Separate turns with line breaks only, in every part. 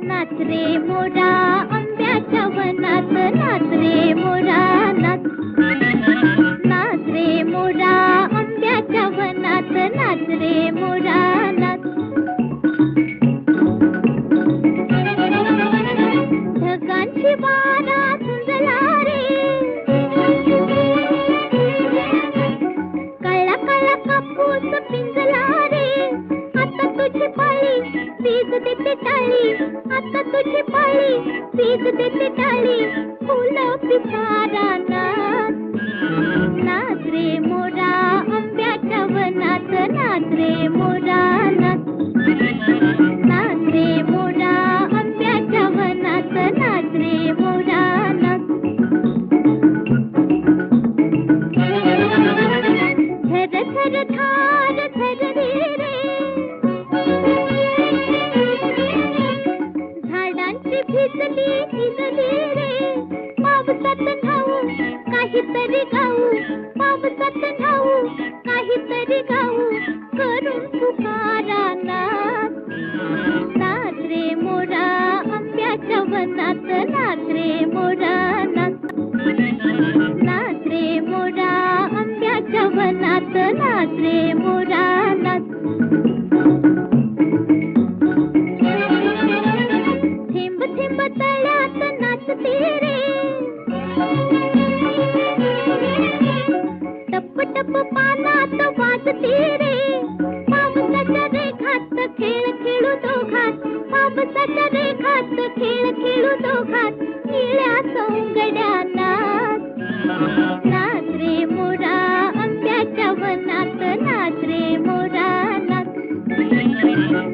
नाच रे मोरा आंब्याच्या वनात, नाच रे मोरा नाच. नाच रे मोरा आंब्याच्या वनात, नाच रे मोरा नाच. ढगांची वारा झुंजला रे, कळला कळला कापूस पिंजला रे. आता तुझी पाळी पीक देते टाळी, आता तुझी पाळी पीक देते टाळी. फुलं पिसारा नाच. नाच रे मोरा आंब्याच्या वनात, नाच रे मोरा नाच. नाच रे मोरा आंब्याच्या वनात, नाच रे मोरा नाच. झर झर धार झरली रे, झाडांची भिजली भिजली रे. पावसात न्हाऊ काहीतरी गाऊ, पावसात न्हाऊ काहीतरी गाऊ. करून पुकारा नाच. नाच रे मोरा आंब्याच्या वनात, नाच रे मोरा नाच. नाच रे मोरा आंब्याच्या वनात, नाच रे मोरा नाच. थेंब थेंब तळ्यात नाचते रे, टप टप पानात वाजते रे. पावसाच्या रेखात खेळ खेळू दोघात, पावसाच्या रेखात खेळ खेळू दोघात. निळ्या सोंगड्या नाच. नाच रे मोरा आंब्याच्या वनात, नाच रे मोरा नाच.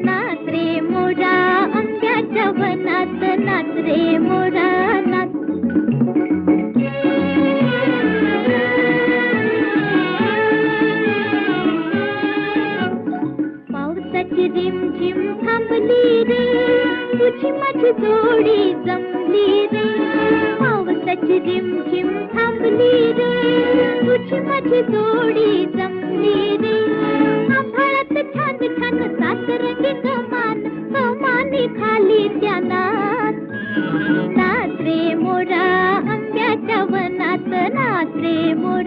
नाच रे मोरा आंब्याच्या वनात, नाच रे मोरा नाच. पावसाची रिमझिम थांबली रे, तुझी माझी जोडी जमली रे. पावसाची रिमझिम थांबली रे, तुझी माझी जोडी जमली रे. आभाळात छान छान सातरंगी कमान, कमानी खाली त्या नाच. नाच रे मोरा आंब्याच्या वनात, नाच रे मोरा.